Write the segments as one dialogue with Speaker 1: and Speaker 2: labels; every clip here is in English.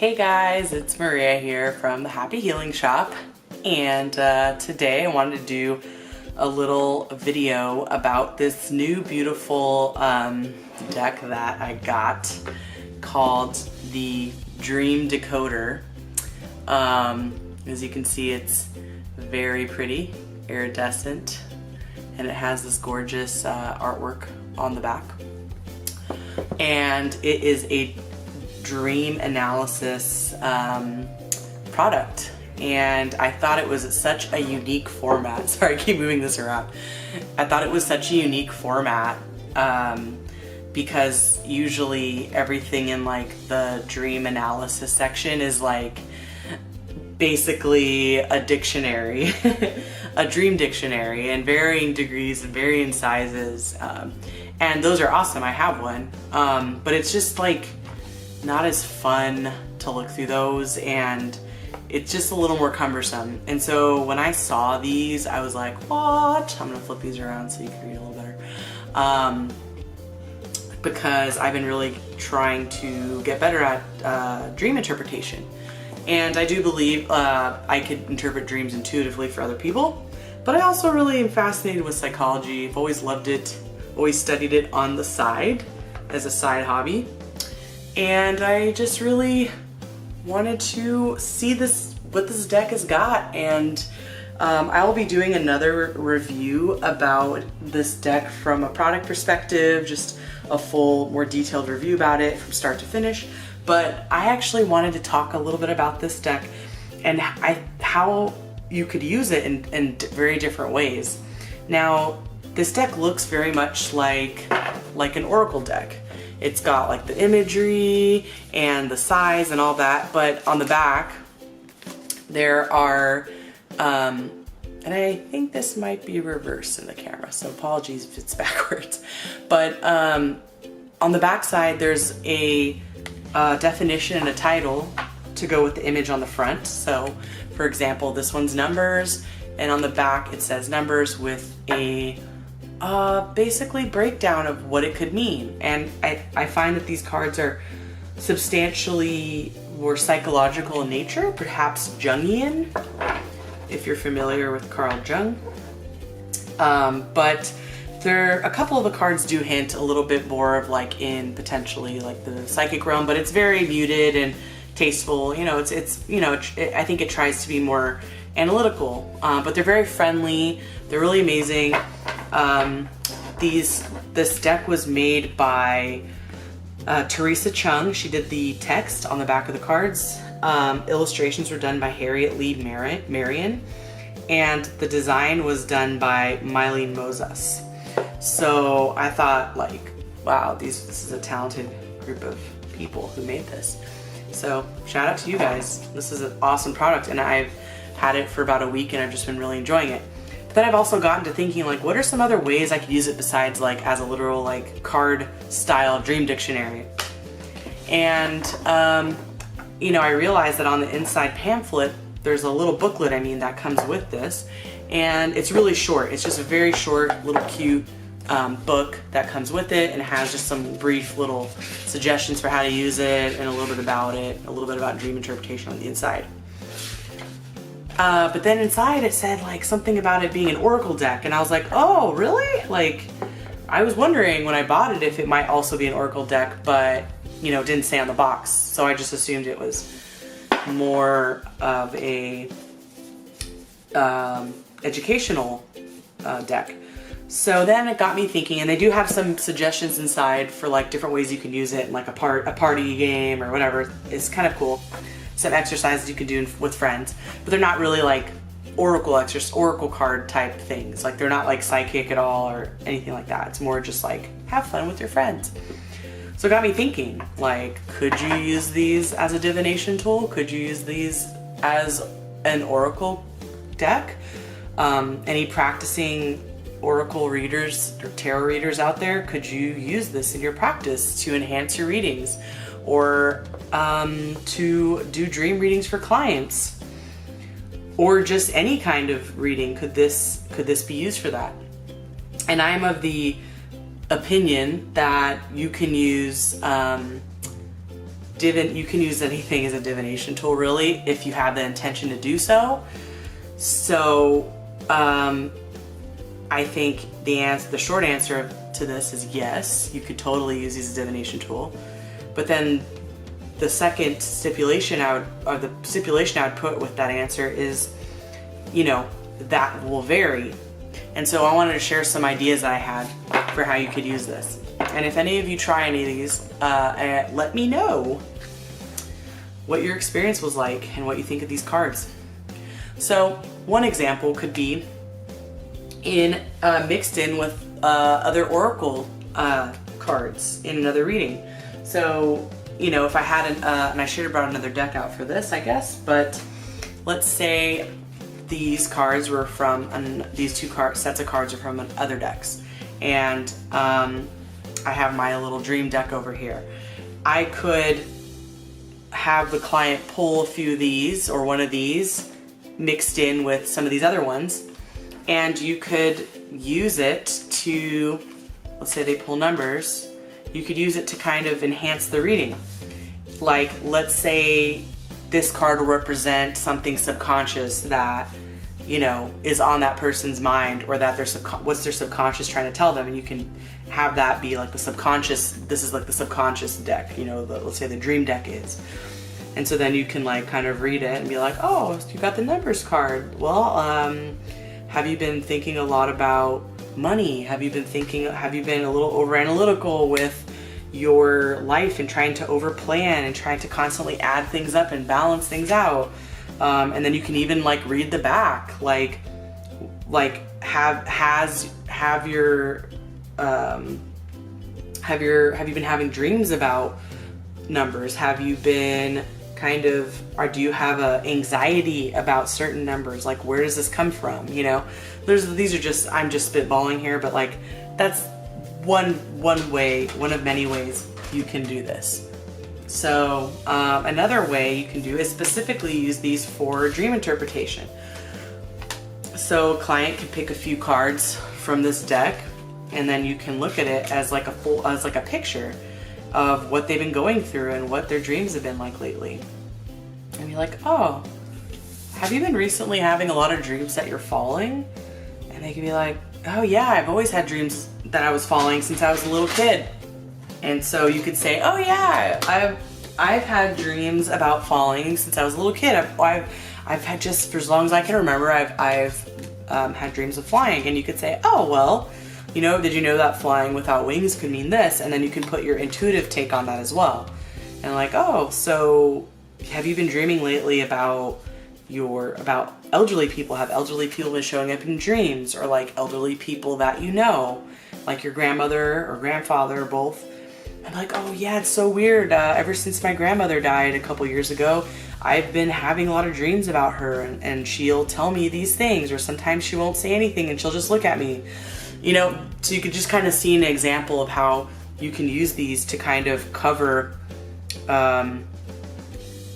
Speaker 1: Hey guys, it's Maria here from the Happy Healing Shop, and today I wanted to do a little video about this new beautiful deck that I got called the Dream Decoder. As you can see, it's very pretty, iridescent, and it has this gorgeous artwork on the back. And it is a dream analysis product, and I thought it was such a unique format. Sorry, I keep moving this around. I thought it was such a unique format because usually everything in like the dream analysis section is like basically a dictionary, a dream dictionary in varying degrees and varying sizes, and those are awesome. I have one, but it's just like not as fun to look through those, and it's just a little more cumbersome. And so when I saw these, I was like, what? I'm gonna flip these around so you can read a little better. Because I've been really trying to get better at dream interpretation. And I do believe I could interpret dreams intuitively for other people, but I also really am fascinated with psychology. I've always loved it, always studied it on the side as a side hobby. And I just really wanted to see what this deck has got, and I will be doing another review about this deck from a product perspective, just a full, more detailed review about it from start to finish. But I actually wanted to talk a little bit about this deck and how you could use it in very different ways. Now, this deck looks very much like an oracle deck. It's got like the imagery and the size and all that, but on the back there are, and I think this might be reversed in the camera, so apologies if it's backwards, but on the back side there's a definition and a title to go with the image on the front. So for example, this one's numbers, and on the back it says numbers with a basically breakdown of what it could mean. And I find that these cards are substantially more psychological in nature, perhaps Jungian, if you're familiar with Carl Jung. But a couple of the cards do hint a little bit more of like in potentially like the psychic realm, but it's very muted and tasteful. You know, I think it tries to be more analytical, but they're very friendly. They're really amazing. This deck was made by Teresa Chung. She did the text on the back of the cards. Illustrations were done by Harriet Lee Marion, and the design was done by Mylene Moses. So I thought, like, wow, this is a talented group of people who made this. So shout out to you guys. This is an awesome product, and I've had it for about a week and I've just been really enjoying it. But then I've also gotten to thinking, like, what are some other ways I could use it besides like as a literal like card style dream dictionary? And you know, I realized that on the inside pamphlet there's a little booklet, that comes with this, and it's really short. It's just a very short little cute book that comes with it, and it has just some brief little suggestions for how to use it and a little bit about dream interpretation on the inside. But then inside it said like something about it being an oracle deck, and I was like, oh really? Like, I was wondering when I bought it if it might also be an oracle deck, but you know, it didn't say on the box, so I just assumed it was more of a educational deck. So then it got me thinking, and they do have some suggestions inside for like different ways you can use it in like a party game or whatever. It's kind of cool. Some exercises you can do with friends, but they're not really like oracle card type things. Like, they're not like psychic at all or anything like that. It's more just like have fun with your friends. So it got me thinking, like, could you use these as a divination tool? Could you use these as an oracle deck? Any practicing oracle readers or tarot readers out there, could you use this in your practice to enhance your readings, or to do dream readings for clients, or just any kind of reading? Could this be used for that? And I'm of the opinion that you can use you can use anything as a divination tool, really, if you have the intention to do so. So I think the short answer to this is yes, you could totally use these as a divination tool. But then the second stipulation the stipulation I would put with that answer is, you know, that will vary. And so I wanted to share some ideas that I had for how you could use this. And if any of you try any of these, let me know what your experience was like and what you think of these cards. So one example could be mixed in with other oracle cards in another reading. So, you know, if I had and I should have brought another deck out for this, I guess, but let's say these cards were from, these two sets of cards are from other decks. And I have my little dream deck over here. I could have the client pull a few of these or one of these mixed in with some of these other ones, and you could use it to, let's say they pull numbers, you could use it to kind of enhance the reading. Like, let's say this card will represent something subconscious that, you know, is on that person's mind, or that what's their subconscious trying to tell them, and you can have that be like the subconscious. This is like the subconscious deck, you know, let's say the dream deck is. And so then you can like kind of read it and be like, oh, you got the numbers card. Well, have you been thinking a lot about money? Have you been a little over analytical with your life and trying to overplan and trying to constantly add things up and balance things out? And then you can even like read the back, like have you been having dreams about numbers? Have you been or do you have a anxiety about certain numbers? Like, where does this come from? You know, these are just, I'm just spitballing here, but like that's one way, one of many ways you can do this. So another way you can do is specifically use these for dream interpretation. So a client can pick a few cards from this deck, and then you can look at it as like a picture of what they've been going through and what their dreams have been like lately. And you're like, oh, have you been recently having a lot of dreams that you're falling? And they can be like, oh yeah, I've always had dreams that I was falling since I was a little kid. And so you could say, oh yeah, I've had dreams about falling since I was a little kid. I've had, just for as long as I can remember, I've had dreams of flying. And you could say, oh well, you know, did you know that flying without wings could mean this? And then you can put your intuitive take on that as well. And like, oh, so have you been dreaming lately about elderly people? Have elderly people been showing up in dreams? Or like elderly people that you know, like your grandmother or grandfather or both? I'm like, oh yeah, it's so weird. Ever since my grandmother died a couple years ago, I've been having a lot of dreams about her, and she'll tell me these things, or sometimes she won't say anything and she'll just look at me. You know, so you could just kind of see an example of how you can use these to kind of cover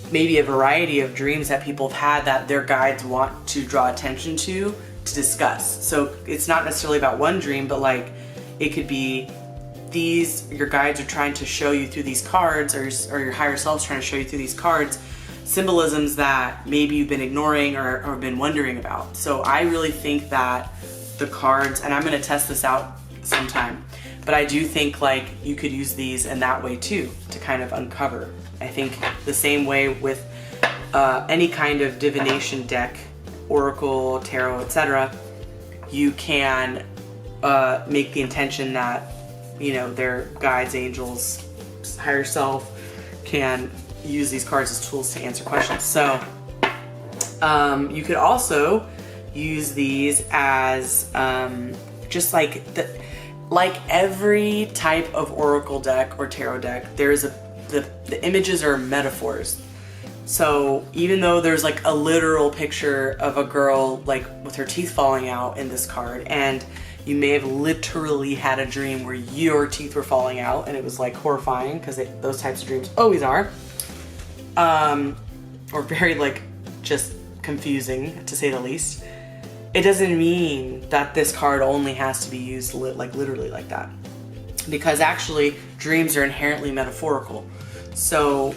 Speaker 1: maybe a variety of dreams that people have had that their guides want to draw attention to discuss. So it's not necessarily about one dream, but like it could be your guides are trying to show you through these cards, or your higher self's trying to show you through these cards, symbolisms that maybe you've been ignoring or been wondering about. So I really think that the cards, and I'm going to test this out sometime, but I do think like you could use these in that way too, to kind of uncover. I think the same way with any kind of divination deck, oracle, tarot, etc., you can make the intention that, you know, their guides, angels, higher self can use these cards as tools to answer questions. So you could also use these as just like every type of oracle deck or tarot deck, there's the images are metaphors. So even though there's like a literal picture of a girl like with her teeth falling out in this card, and you may have literally had a dream where your teeth were falling out and it was like horrifying, because those types of dreams always are, or very like just confusing to say the least. It doesn't mean that this card only has to be used like literally like that, because actually dreams are inherently metaphorical. So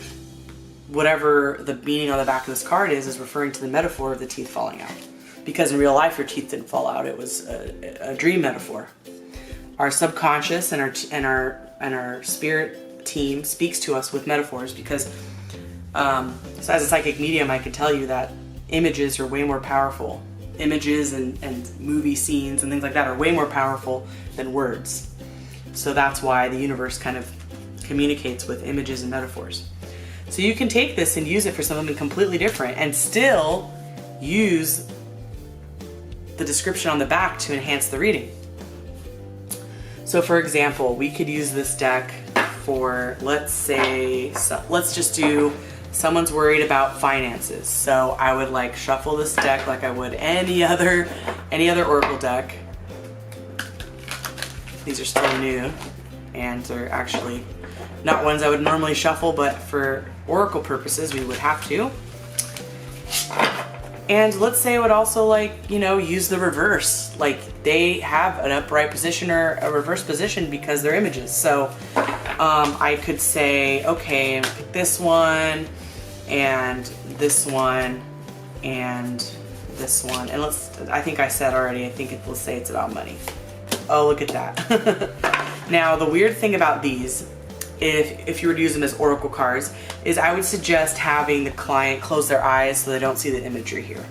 Speaker 1: whatever the meaning on the back of this card is referring to the metaphor of the teeth falling out. Because in real life, your teeth didn't fall out. It was a dream metaphor. Our subconscious and our spirit team speaks to us with metaphors because, so as a psychic medium, I can tell you that images are way more powerful. Images and movie scenes and things like that are way more powerful than words. So that's why the universe kind of communicates with images and metaphors. So you can take this and use it for something completely different and still use the description on the back to enhance the reading. So for example, we could use this deck for, let's say, let's just do someone's worried about finances. So I would like shuffle this deck like I would any other oracle deck. These are still new and they're actually not ones I would normally shuffle, but for oracle purposes we would have to. And let's say I would also like, use the reverse. Like they have an upright position or a reverse position because they're images. So I could say, okay, pick this one and this one and this one. And I think I said already, let's say it's about money. Oh, look at that. Now, the weird thing about these, if you were to use them as oracle cards, is I would suggest having the client close their eyes so they don't see the imagery here.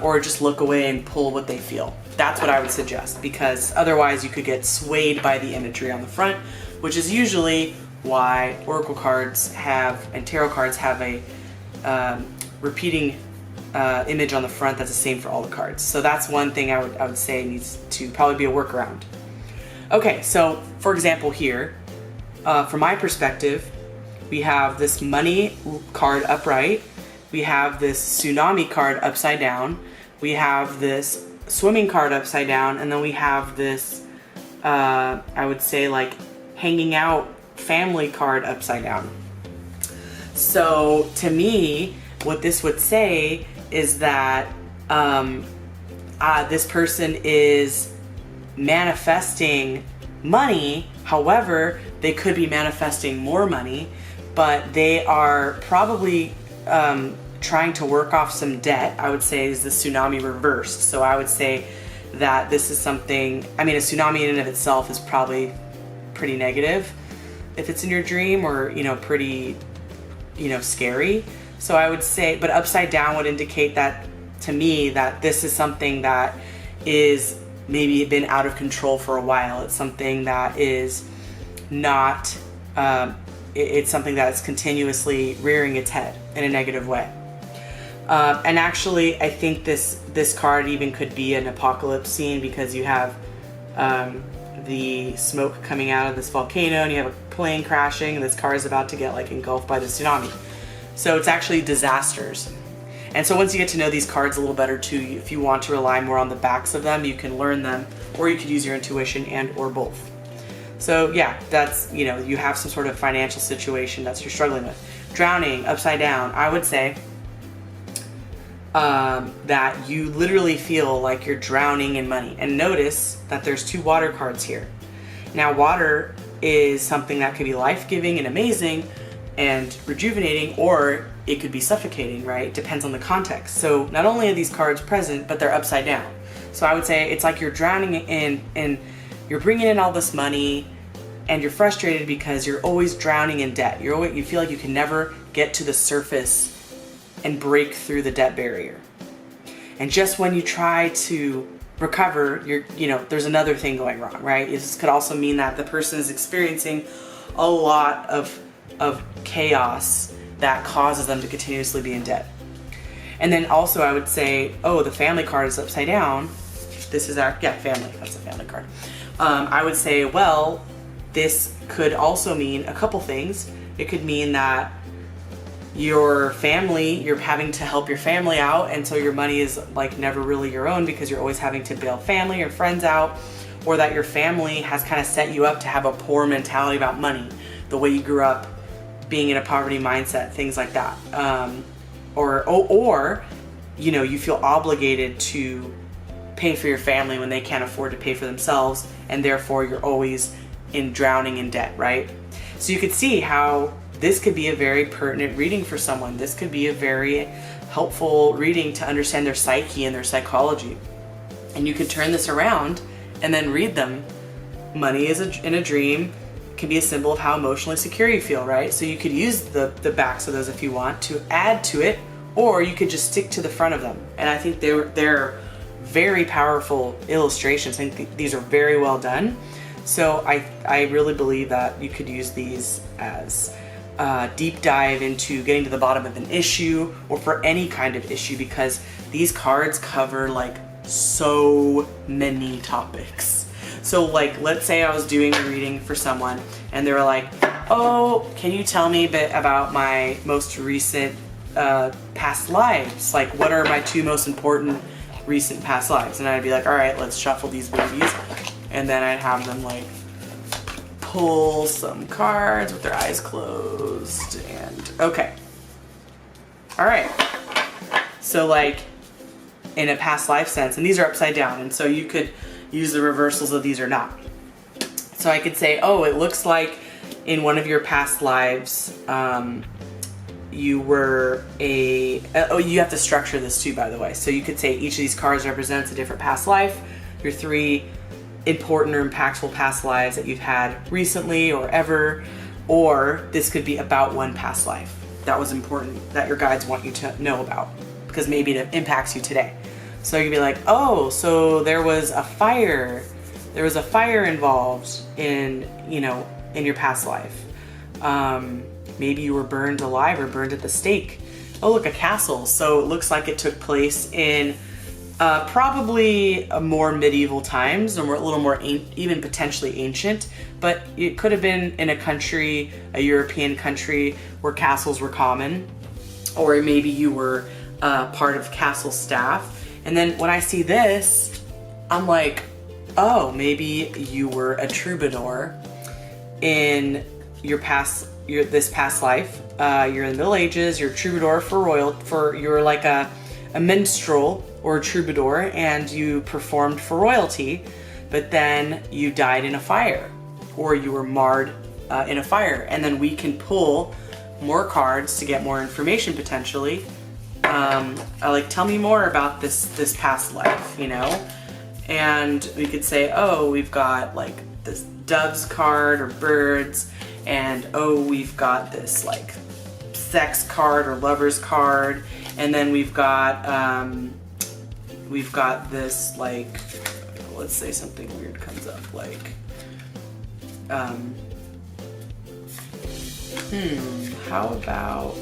Speaker 1: Or just look away and pull what they feel. That's what I would suggest, because otherwise you could get swayed by the imagery on the front, which is usually why oracle cards and tarot cards have a repeating image on the front that's the same for all the cards. So that's one thing I would say needs to probably be a workaround. Okay, so for example here, from my perspective, we have this money card upright, we have this tsunami card upside down, we have this swimming card upside down, and then we have this, I would say like hanging out family card upside down. So to me, what this would say is that this person is manifesting money. However, they could be manifesting more money, but they are probably trying to work off some debt. I would say is the tsunami reversed. So I would say that this is something, a tsunami in and of itself is probably pretty negative if it's in your dream, or pretty scary. So I would say, but upside down would indicate that to me that this is something that is maybe been out of control for a while. It's something that is not, it's something that is continuously rearing its head in a negative way. And actually, I think this card even could be an apocalypse scene, because you have the smoke coming out of this volcano and you have a plane crashing and this car is about to get like engulfed by the tsunami. So it's actually disasters. And so once you get to know these cards a little better too, if you want to rely more on the backs of them, you can learn them, or you could use your intuition and or both. So yeah, that's, you have some sort of financial situation that you're struggling with. Drowning, upside down, I would say that you literally feel like you're drowning in money. And notice that there's two water cards here. Now water is something that could be life-giving and amazing and rejuvenating, or it could be suffocating, right? Depends on the context. So not only are these cards present, but they're upside down. So I would say it's like you're drowning in, and you're bringing in all this money and you're frustrated because you're always drowning in debt. You feel like you can never get to the surface and break through the debt barrier. And just when you try to recover, there's another thing going wrong, right? This could also mean that the person is experiencing a lot of chaos that causes them to continuously be in debt. And then also I would say, the family card is upside down. This is family, that's a family card. I would say, this could also mean a couple things. It could mean that your family, you're having to help your family out, and so your money is like never really your own because you're always having to bail family or friends out, or that your family has kind of set you up to have a poor mentality about money, the way you grew up being in a poverty mindset, things like that. Or you feel obligated to pay for your family when they can't afford to pay for themselves, and therefore you're always drowning in debt, right? So you could see how this could be a very pertinent reading for someone. This could be a very helpful reading to understand their psyche and their psychology. And you could turn this around and then read them. Money is in a dream can be a symbol of how emotionally secure you feel, right? So you could use the backs of those if you want to add to it, or you could just stick to the front of them. And I think they're very powerful illustrations. I think these are very well done. So I really believe that you could use these as a deep dive into getting to the bottom of an issue, or for any kind of issue, because these cards cover like so many topics. So like, let's say I was doing a reading for someone and they were like, oh, can you tell me a bit about my most recent past lives? Like, what are my 2 most important recent past lives? And I'd be like, all right, let's shuffle these babies. And then I'd have them like pull some cards with their eyes closed. And okay. All right. So like in a past life sense, and these are upside down. And so you could use the reversals of these or not. So I could say, oh, it looks like in one of your past lives, you were you have to structure this too, by the way. So you could say each of these cards represents a different past life, your 3 important or impactful past lives that you've had recently or ever, or this could be about one past life that was important that your guides want you to know about, because maybe it impacts you today. So you could be like, oh, so there was a fire involved in your past life. Maybe you were burned alive or burned at the stake. Oh, look, a castle. So it looks like it took place in probably more medieval times, or a little more even potentially ancient, but it could have been in a country, a European country where castles were common, or maybe you were part of castle staff. And then when I see this, I'm like, oh, maybe you were a troubadour in your this past life. You're in the Middle Ages, you're a troubadour you're like a minstrel or a troubadour, and you performed for royalty, but then you died in a fire, or you were marred in a fire. And then we can pull more cards to get more information potentially. Like, tell me more about this past life, and we could say, oh, we've got like this doves card or birds, and oh, we've got this like sex card or lovers card, and then we've got this like, let's say something weird comes up, like how about,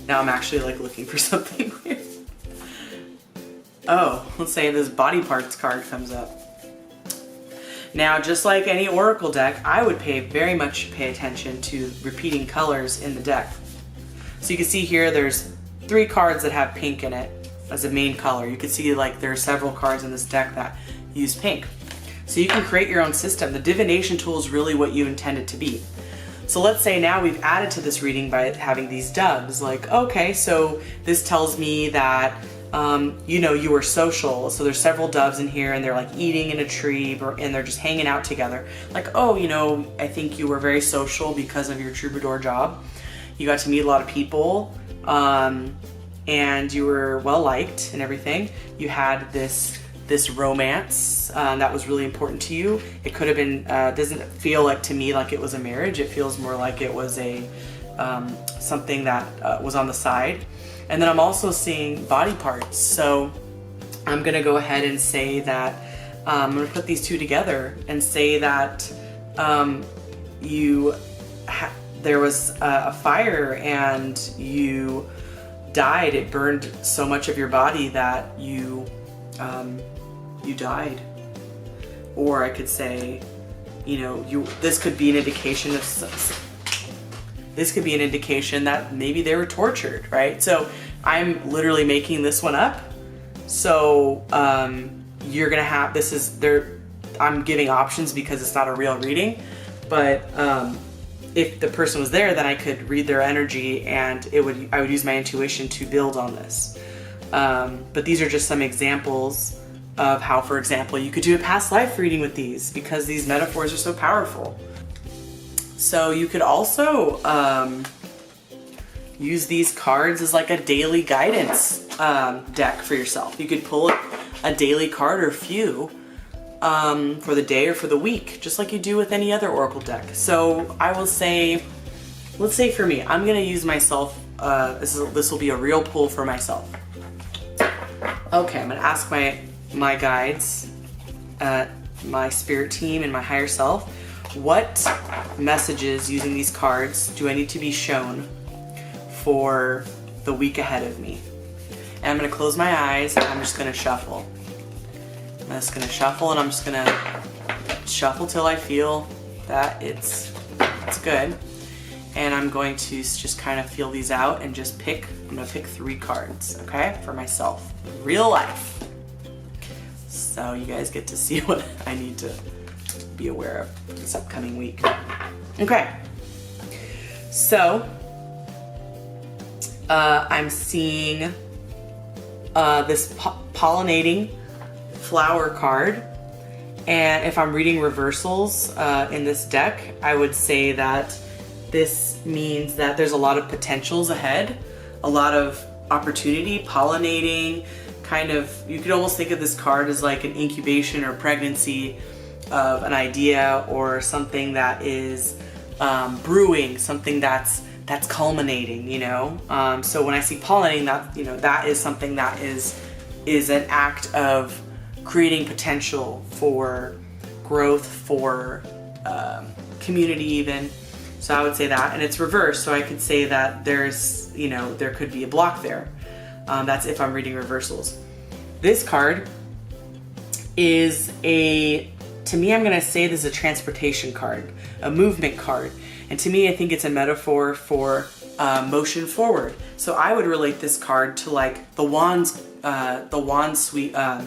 Speaker 1: now I'm actually like looking for something weird. Oh, let's say this body parts card comes up. Now, just like any oracle deck, I would very much pay attention to repeating colors in the deck. So you can see here there's 3 cards that have pink in it as a main color. You can see like there are several cards in this deck that use pink. So you can create your own system. The divination tool is really what you intend it to be. So let's say now we've added to this reading by having these doves. Like, okay, so this tells me that you were social. So there's several doves in here, and they're like eating in a tree, and they're just hanging out together. Like, oh, I think you were very social because of your troubadour job. You got to meet a lot of people, and you were well liked and everything. You had this romance that was really important to you. It could have been, doesn't feel like to me like it was a marriage. It feels more like it was a something that was on the side. And then I'm also seeing body parts. So I'm gonna go ahead and say that, I'm gonna put these 2 together and say that there was a fire and you died. It burned so much of your body that you died. Or I could say, this could be an indication of that maybe they were tortured, right? So I'm literally making this one up. So you're gonna have, I'm giving options because it's not a real reading, but if the person was there, then I could read their energy, and I would use my intuition to build on this. But these are just some examples of how, for example, you could do a past life reading with these, because these metaphors are so powerful. So you could also use these cards as like a daily guidance deck for yourself. You could pull a daily card or few for the day or for the week, just like you do with any other oracle deck. So I will say, let's say for me, I'm gonna use myself, this will be a real pull for myself. Okay, I'm gonna ask my guides, my spirit team and my higher self, what messages using these cards do I need to be shown for the week ahead of me? And I'm gonna close my eyes and I'm just gonna shuffle. I'm just gonna shuffle and I'm just gonna shuffle till I feel that it's good. And I'm going to just kind of feel these out and just I'm gonna pick 3 cards, okay? For myself, real life. So you guys get to see what I need to be aware of this upcoming week. Okay, so I'm seeing this pollinating flower card, and if I'm reading reversals in this deck, I would say that this means that there's a lot of potentials ahead, a lot of opportunity, pollinating, kind of, you could almost think of this card as like an incubation or pregnancy of an idea or something that is brewing, something that's culminating, you know? So when I see pollinating, that, you know, that is something that is an act of creating potential for growth, for community even. So I would say that, and it's reversed, so I could say that there's, you know, there could be a block there. That's if I'm reading reversals. This card is to me, I'm gonna say this is a transportation card, a movement card. And to me, I think it's a metaphor for motion forward. So I would relate this card to like the wands suite, I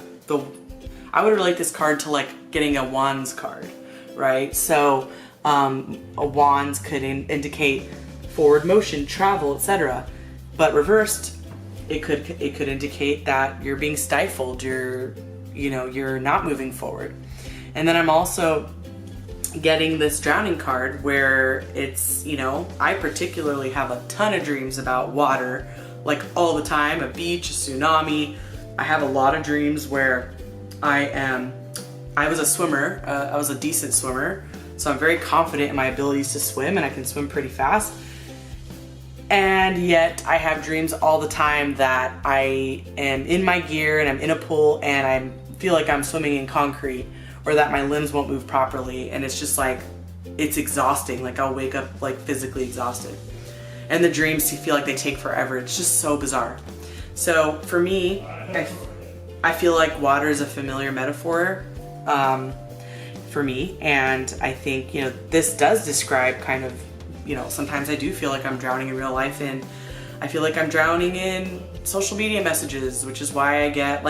Speaker 1: would relate this card to like getting a wands card, right? So a wands could indicate forward motion, travel, etc. But reversed, it could indicate that you're being stifled, you're not moving forward. And then I'm also getting this drowning card where it's, you know, I particularly have a ton of dreams about water, like all the time, a beach, a tsunami. I have a lot of dreams where I was a swimmer, I was a decent swimmer, so I'm very confident in my abilities to swim and I can swim pretty fast. And yet I have dreams all the time that I am in my gear and I'm in a pool and I feel like I'm swimming in concrete, or that my limbs won't move properly, and it's just like, it's exhausting. Like I'll wake up like physically exhausted. And the dreams feel like they take forever. It's just so bizarre. So for me, I feel like water is a familiar metaphor for me, and I think, you know, this does describe kind of, you know, sometimes I do feel like I'm drowning in real life, and I feel like I'm drowning in social media messages, which is why I get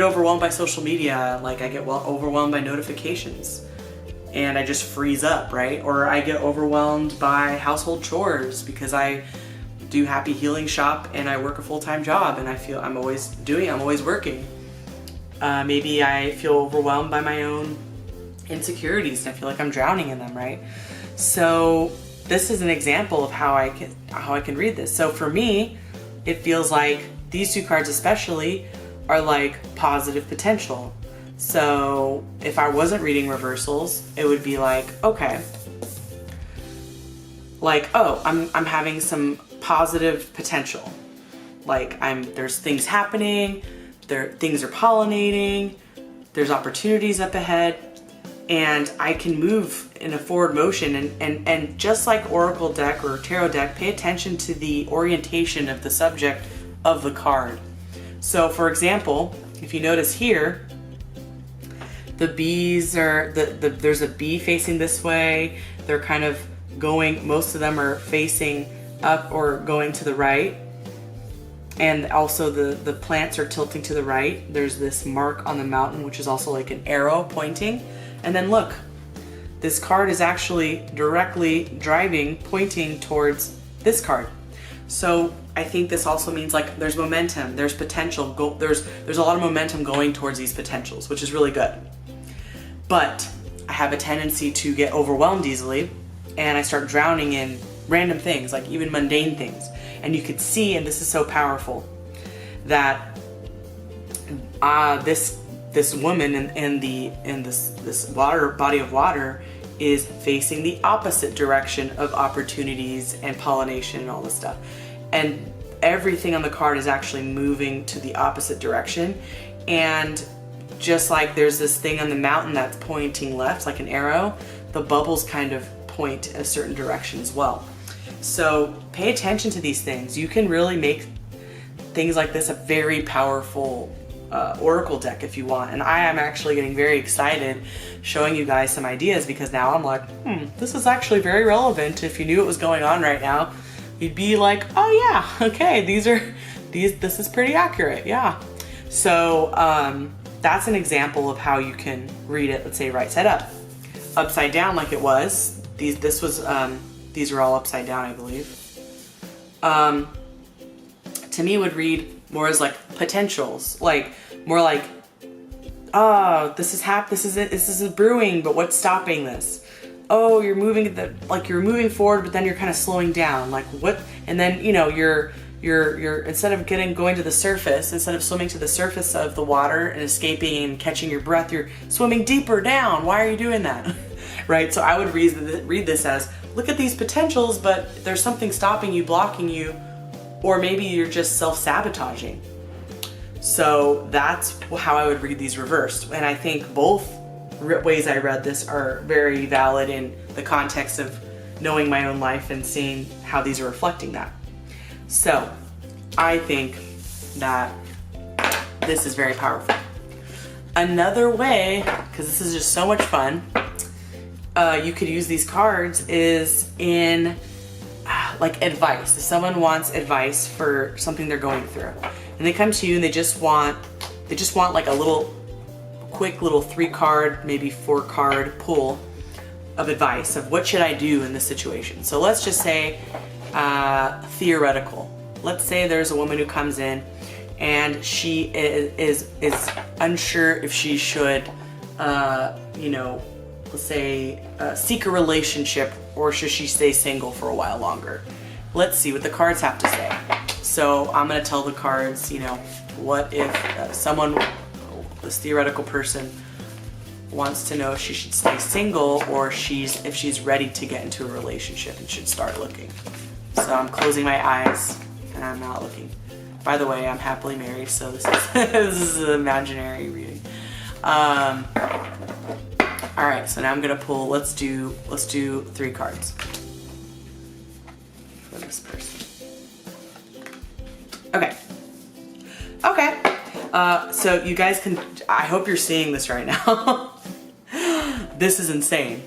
Speaker 1: overwhelmed by social media. Like I get overwhelmed by notifications and I just freeze up, right? Or I get overwhelmed by household chores because I do Happy Healing Shop and I work a full-time job and I feel I'm always working. Maybe I feel overwhelmed by my own insecurities and I feel like I'm drowning in them, right? So this is an example of how I can read this. So for me, it feels like these 2 cards especially are like positive potential. So if I wasn't reading reversals, it would be like, okay, like, oh, I'm having some positive potential. Like there's things happening, things are pollinating, there's opportunities up ahead, and I can move in a forward motion. And just like Oracle deck or Tarot deck, pay attention to the orientation of the subject of the card. So for example, if you notice here, the bees are, there's a bee facing this way. They're kind of going, most of them are facing up or going to the right. And also the plants are tilting to the right. There's this mark on the mountain, which is also like an arrow pointing. And then look, this card is actually directly pointing towards this card. So I think this also means like there's momentum, there's potential, there's a lot of momentum going towards these potentials, which is really good. But I have a tendency to get overwhelmed easily and I start drowning in random things, like even mundane things. And you could see, and this is so powerful, that this woman in this body of water is facing the opposite direction of opportunities and pollination and all this stuff. And everything on the card is actually moving to the opposite direction. And just like there's this thing on the mountain that's pointing left, like an arrow, the bubbles kind of point a certain direction as well. So pay attention to these things. You can really make things like this a very powerful oracle deck if you want. And I am actually getting very excited showing you guys some ideas, because now I'm like, this is actually very relevant. If you knew what was going on right now, you'd be like, oh yeah, okay, this is pretty accurate, yeah. So that's an example of how you can read it. Let's say right side up, upside down like it was. These are all upside down, I believe. To me, would read more as like potentials, like more like, oh, this is brewing, but what's stopping this? Oh, you're moving you're moving forward, but then you're kind of slowing down. Like what? And then you're instead of going to the surface, instead of swimming to the surface of the water and escaping and catching your breath, you're swimming deeper down. Why are you doing that? Right? So I would read this as, look at these potentials, but there's something stopping you, blocking you, or maybe you're just self-sabotaging. So that's how I would read these reversed. And I think both ways I read this are very valid in the context of knowing my own life and seeing how these are reflecting that. So I think that this is very powerful. Another way, because this is just so much fun, you could use these cards is in like advice. If someone wants advice for something they're going through, and they come to you and they just want like a quick little 3-card, maybe 4-card pull of advice of what should I do in this situation. So let's just say theoretical. Let's say there's a woman who comes in and she is unsure if she should let's say seek a relationship, or should she stay single for a while longer. Let's see what the cards have to say. So I'm going to tell the cards, what if this theoretical person wants to know if she should stay single, or if she's ready to get into a relationship and should start looking. So I'm closing my eyes and I'm not looking. By the way, I'm happily married, so this is an imaginary reading. All right, so now I'm gonna pull. Let's do 3 cards for this person. Okay. So you guys can. I hope you're seeing this right now. This is insane.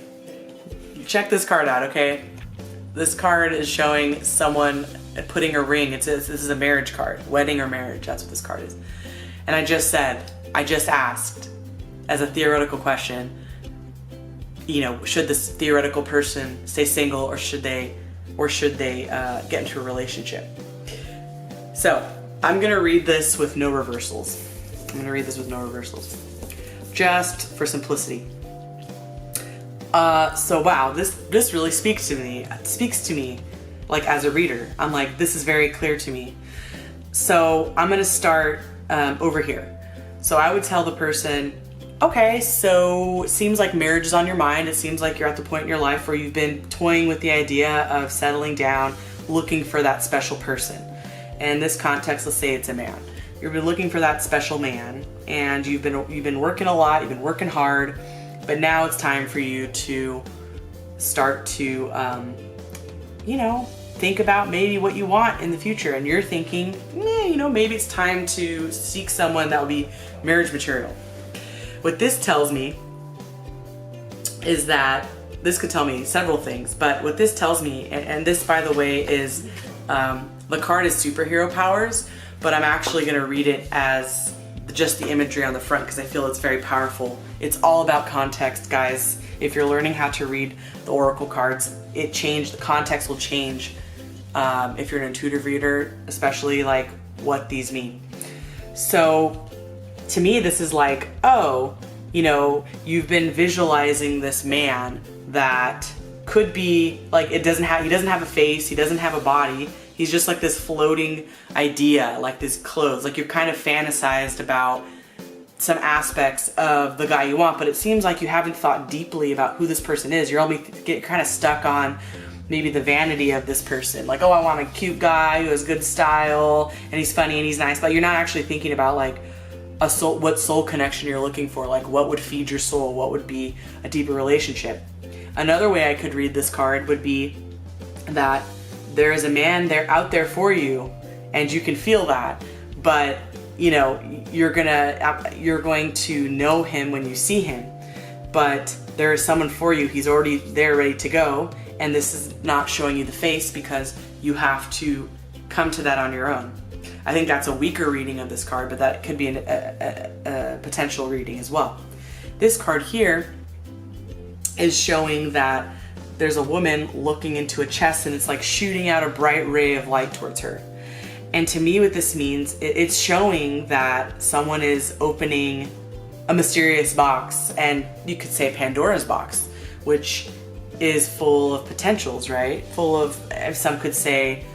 Speaker 1: Check this card out, okay? This card is showing someone putting a ring. This is a marriage card, wedding or marriage. That's what this card is. And I just asked as a theoretical question, should this theoretical person stay single, or should they get into a relationship? So I'm gonna read this with no reversals. Just for simplicity. So wow, this really speaks to me. It speaks to me, like as a reader. I'm like, this is very clear to me. So I'm gonna start over here. So I would tell the person, okay, so it seems like marriage is on your mind. It seems like you're at the point in your life where you've been toying with the idea of settling down, looking for that special person. And in this context, let's say it's a man. You've been looking for that special man, and you've been working a lot, you've been working hard, but now it's time for you to start to, think about maybe what you want in the future. And you're thinking, maybe it's time to seek someone that will be marriage material. What this tells me is that, this could tell me several things, but what this tells me, and this, by the way, is, the card is superhero powers, but I'm actually going to read it as just the imagery on the front because I feel it's very powerful. It's all about context, guys. If you're learning how to read the oracle cards, the context will change if you're an intuitive reader, especially like what these mean. So to me, this is like, you've been visualizing this man that could be like, he doesn't have a face, he doesn't have a body, He's just like this floating idea, like this clothes, like you're kind of fantasized about some aspects of the guy you want, but it seems like you haven't thought deeply about who this person is. You're only get kind of stuck on maybe the vanity of this person. Like, oh, I want a cute guy who has good style and he's funny and he's nice, but you're not actually thinking about like what soul connection you're looking for, like what would feed your soul, what would be a deeper relationship. Another way I could read this card would be that there is a man there out there for you and you can feel that, but you know, you're going to know him when you see him, but there is someone for you. He's already there ready to go, and this is not showing you the face because you have to come to that on your own. I think that's a weaker reading of this card, but that could be a potential reading as well. This card here is showing that there's a woman looking into a chest and it's like shooting out a bright ray of light towards her. And to me, what this means, it's showing that someone is opening a mysterious box, and you could say Pandora's box, which is full of potentials, right? Full of, some could say,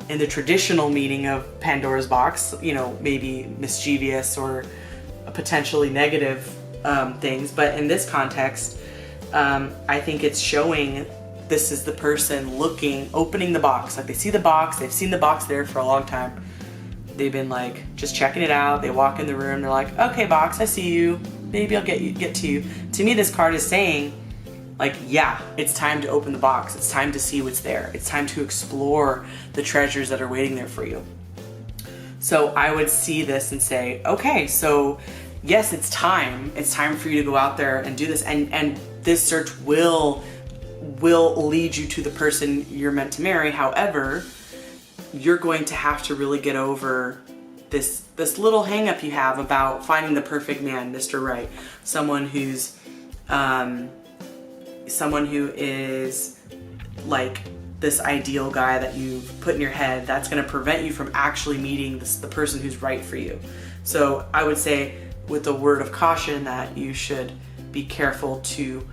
Speaker 1: in the traditional meaning of Pandora's box, you know, maybe mischievous or potentially negative things. But in this context, I think it's showing this is the person looking, opening the box. Like they see the box, they've seen the box there for a long time. They've been like just checking it out. They walk in the room, they're like, okay, box, I see you. Maybe I'll get to you. To me, this card is saying, like, yeah, it's time to open the box. It's time to see what's there. It's time to explore the treasures that are waiting there for you. So I would see this and say, okay, so yes, it's time. It's time for you to go out there and do this. And this search will lead you to the person you're meant to marry. However, you're going to have to really get over this little hang up you have about finding the perfect man, Mr. Right. Someone who is like this ideal guy that you've put in your head that's going to prevent you from actually meeting the person who's right for you. So I would say with a word of caution that you should be careful to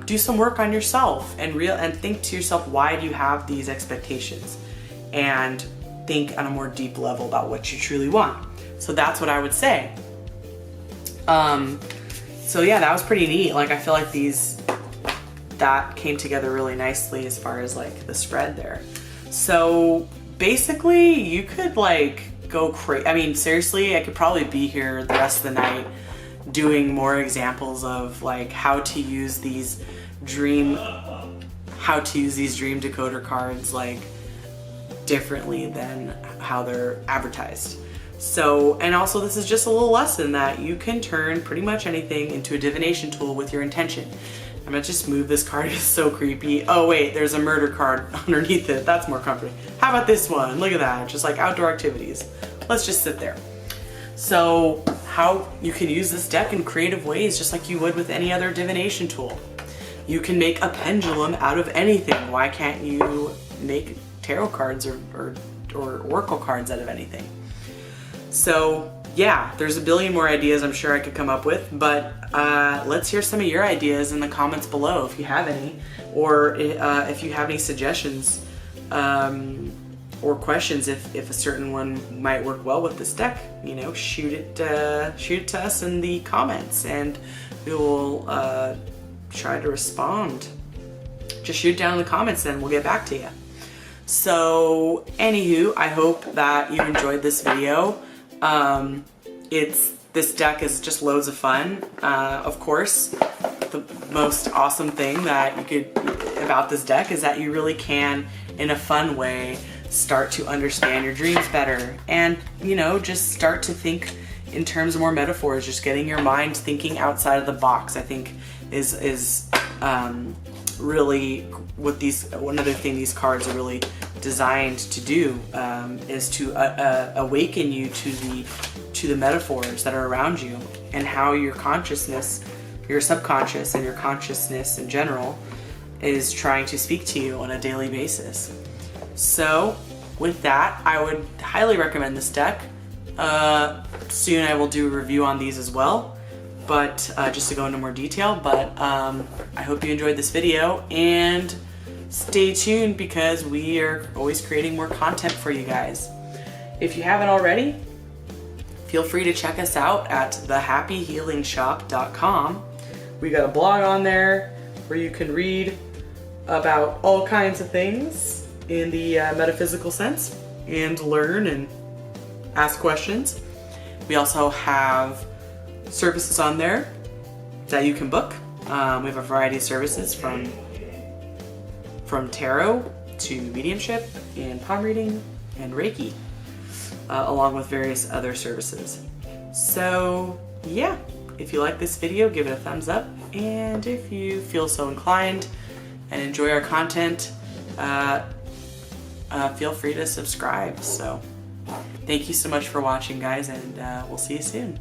Speaker 1: do some work on yourself and think to yourself, why do you have these expectations? And think on a more deep level about what you truly want. So that's what I would say. So yeah, that was pretty neat. Like I feel like that came together really nicely as far as like the spread there. So basically you could like go crazy. I mean, seriously, I could probably be here the rest of the night doing more examples of like how to use these dream decoder cards like differently than how they're advertised. So, and also this is just a little lesson that you can turn pretty much anything into a divination tool with your intention. I'm gonna just move this card, it's so creepy. Oh wait, there's a murder card underneath it. That's more comforting. How about this one? Look at that, just like outdoor activities. Let's just sit there. So how you can use this deck in creative ways, just like you would with any other divination tool. You can make a pendulum out of anything. Why can't you make tarot cards or oracle cards out of anything? So yeah, there's a billion more ideas I'm sure I could come up with, but let's hear some of your ideas in the comments below if you have any, or if you have any suggestions or questions if a certain one might work well with this deck. You know, shoot it to us in the comments and we will try to respond. Just shoot it down in the comments and we'll get back to you. So anywho, I hope that you enjoyed this video. This deck is just loads of fun. Of course, the most awesome thing that you could about this deck is that you really can, in a fun way, start to understand your dreams better, and you know, just start to think in terms of more metaphors. Just getting your mind thinking outside of the box, I think, is really what one other thing these cards are really designed to do, is to awaken you to the metaphors that are around you and how your consciousness, your subconscious, and your consciousness in general is trying to speak to you on a daily basis. So with that, I would highly recommend this deck. Soon I will do a review on these as well, but just to go into more detail. But I hope you enjoyed this video, and stay tuned because we are always creating more content for you guys. If you haven't already, feel free to check us out at thehappyhealingshop.com. We got a blog on there where you can read about all kinds of things in the metaphysical sense and learn and ask questions. We also have services on there that you can book. We have a variety of services from tarot to mediumship and palm reading and reiki, along with various other services. So yeah, if you like this video, give it a thumbs up, and if you feel so inclined and enjoy our content, feel free to subscribe. So thank you so much for watching, guys, and we'll see you soon.